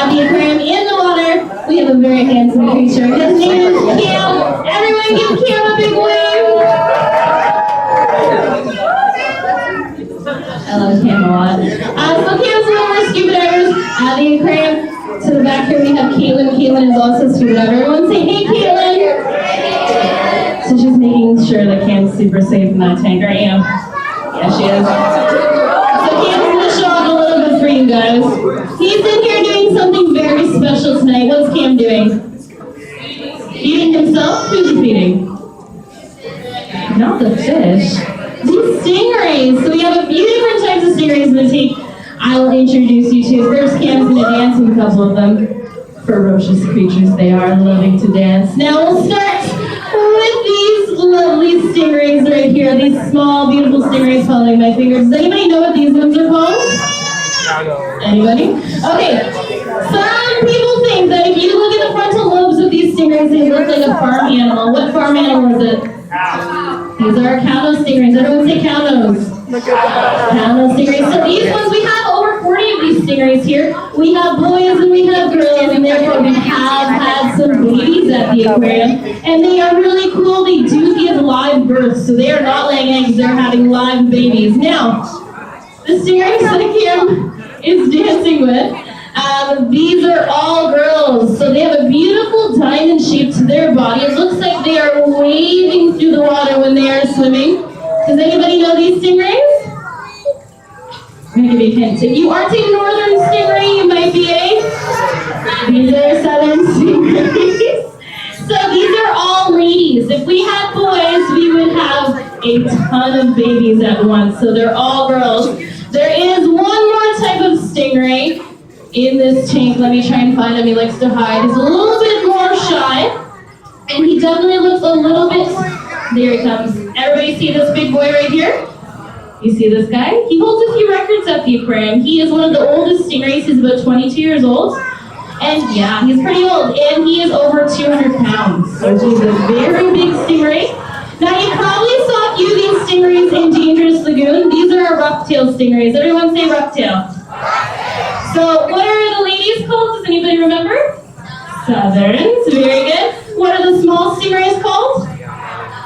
at the aquarium in the water, we have a very handsome creature. His name is Cam. Everyone give Cam a big wave. I love Cam a lot. So Cam's one of our scuba divers at the aquarium. To the back here we have Caitlin. Caitlin is also a scuba diver. Everyone say, hey Caitlin. So she's making sure that Cam's super safe in that tank, aren't you? Yeah, she is. So Cam's going to show off a little bit for you guys. He's in here doing something very special tonight. What's Cam doing? Feeding himself? Who's he feeding? Not the fish. These stingrays. So we have a few different types of stingrays in the tank. I will introduce you to. First, Cam's going to dance with a couple of them. Ferocious creatures they are, loving to dance. Now we'll start with these lovely stingrays right here. These small, beautiful stingrays following my fingers. Does anybody know what these ones are called? Anybody? Okay. Some people think that if you look at the frontal lobes of these stingrays, they look like a farm animal. What farm animal is it? These are cow-nose stingrays. Everyone say cow-nose. Cow-nose stingrays. So these ones, we have over 40 of these stingrays here. We have boys and we have girls, and therefore we have had some babies at the aquarium. And they are really cool. They do give live births, so they are not laying eggs, they're having live babies. Now, the stingrays that Cam is dancing with, these are all girls, so they have a beautiful diamond shape to their body. It looks like they are waving through the water when they are swimming. Does anybody know these stingrays? I'm going to give you a hint. If you aren't a northern stingray, you might be a... These are southern stingrays. So these are all ladies. If we had boys, we would have a ton of babies at once. So they're all girls. There is one more type of stingray in this tank. Let me try and find him. He likes to hide. He's a little bit more shy, and he definitely looks a little bit... There he comes. Everybody see this big boy right here? You see this guy? He holds a few records at the aquarium. He is one of the oldest stingrays. He's about 22 years old. And yeah, he's pretty old. And he is over 200 pounds. So he's a very big stingray. Now you probably saw a few of these stingrays in Dangerous Lagoon. These are our rough-tailed stingrays. Everyone say rough-tail. So what are the ladies called? Does anybody remember? Southerns. Very good. What are the small stingrays called?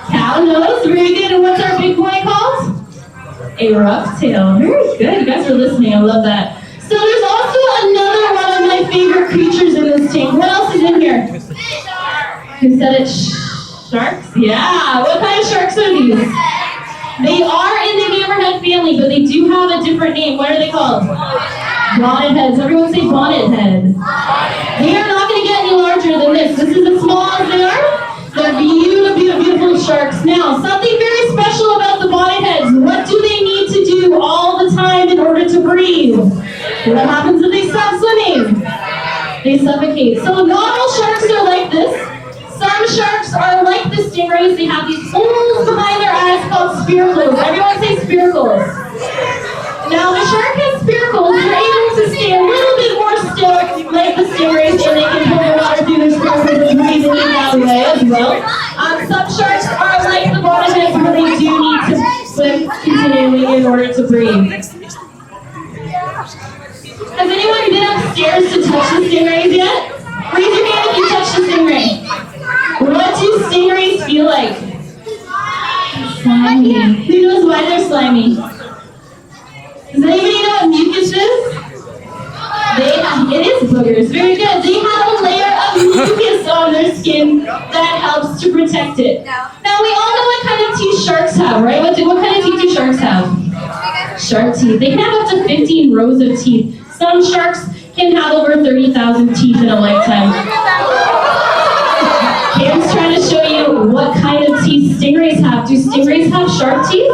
Cow-nose. Very good. And what's our big boy called? A rough-tail. Very good. You guys are listening. I love that. So there's also another one of my favorite creatures in this tank. What else is in here? Who said it? Sharks? Yeah. What kind of sharks are these? They are in the hammerhead family, but they do have a different name. What are they called? Bonnet heads. Everyone say bonnet head. They are not going to get any larger than this. This is as small as they are. They're beautiful, beautiful sharks. Now, something very special about the bonnet heads. What do they need to do all the time in order to breathe? What happens if they stop swimming? They suffocate. So not all sharks are like this. Some sharks are like the stingrays. They have these holes behind their eyes called spiracles. Everyone say spiracles. Now, the shark has spiracles. They're able to stay a little bit more still, like the stingrays, and they can pull the water through their spiracles and breathe in and out of the way as well. Some sharks are like the bonnetheads, where they do need to swim continually in order to breathe. Has anyone been upstairs to touch the stingrays yet? Raise your hand if you touched the stingray. What do stingrays feel like? Slimy. Who knows why they're slimy? Does anybody know what mucus is? It is boogers. Very good. They have a layer of mucus on their skin that helps to protect it. Now we all know what kind of teeth sharks have, right? What kind of teeth do sharks have? Shark teeth. They can have up to 15 rows of teeth. Some sharks can have over 30,000 teeth in a lifetime. Cam's trying to show you what kind of teeth stingrays have. Do stingrays have sharp teeth?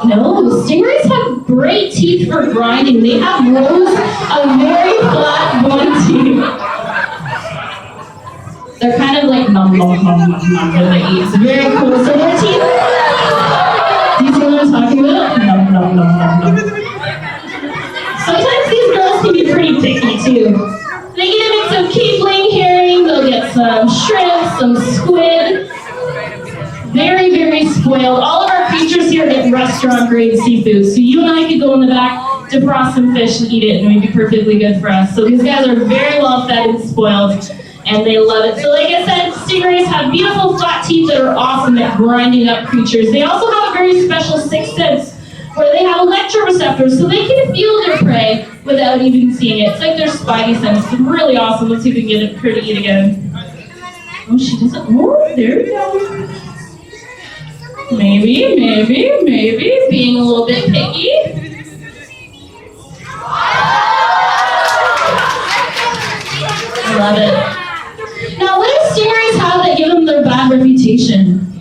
No, stingrays have great teeth for grinding. They have rows of very flat, blunt teeth. They're kind of like nom nom nom nom nom when they eat. It's very cool. So their teeth. Do you see what I'm talking about? Nom nom nom nom nom. Sometimes these girls can be pretty picky too. They get a mix of keepling, herring. They'll get some shrimp, some squid. Very, very spoiled. All of our creatures here get restaurant grade seafood. So you and I could go in the back defrost some fish and eat it, and it would be perfectly good for us. So these guys are very well fed and spoiled, and they love it. So like I said, stingrays have beautiful flat teeth that are awesome at grinding up creatures. They also have a very special sixth sense where they have electroreceptors, so they can feel their prey without even seeing it. It's like their spidey sense. It's really awesome. Let's see if we can get her to eat again. Oh, she doesn't. Oh, there we go. Maybe, being a little bit picky. I love it. Now, what do stingrays have that give them their bad reputation?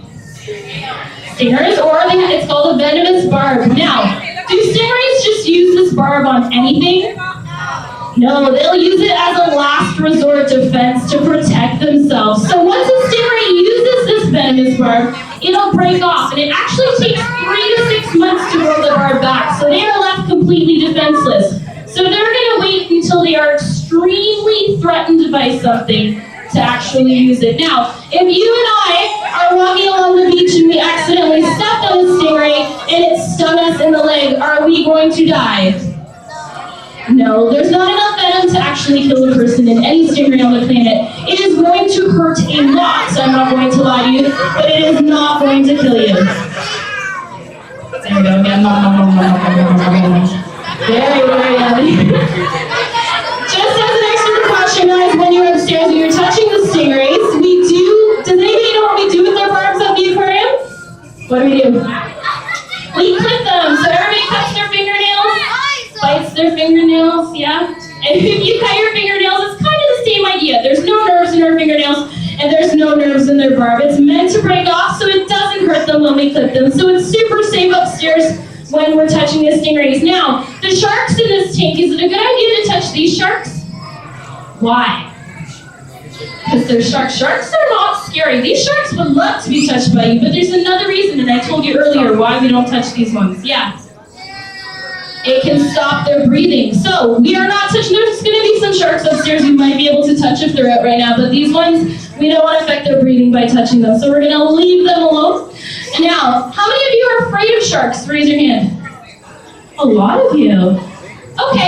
Stingers, or it's called a venomous barb. Now, do stingrays just use this barb on anything? No, they'll use it as a last resort defense to protect themselves. So once a stingray uses this venomous barb, it'll break off, and it actually takes 3 to 6 months to grow the barb back. So they are left completely defenseless. So they're going to wait until they are extremely threatened by something to actually use it. Now, if you and I are walking along the beach and we accidentally stepped on a stingray and it stung us in the leg, are we going to die? No, there's not enough venom to actually kill a person in any stingray on the planet. It is going to hurt a lot, so I'm not going to lie to you, but it is not going to kill you. There we go again. Very yummy. Just as an extra precaution, guys, when you're upstairs and you're touching the stingrays, does anybody know what we do with their barbs at the aquarium? What do? We clip them, so everybody cuts their fingernails, bites their fingernails, yeah? And if you cut your fingernails, it's kind of the same idea. There's no nerves in our fingernails, and there's no nerves in their barb. It's meant to break off, so it doesn't hurt them when we clip them. So it's super safe upstairs when we're touching the stingrays. Now, the sharks in this tank, is it a good idea to touch these sharks? Why? Because they're sharks. Sharks are not scary. These sharks would love to be touched by you, but there's another reason, and I told you earlier why we don't touch these ones. Yeah. It can stop their breathing. So we are not touching. There's going to be some sharks upstairs you might be able to touch if they're out right now, but these ones, we don't want to affect their breathing by touching them. So we're going to leave them alone. And now, how many of you are afraid of sharks? Raise your hand. A lot of you. Okay,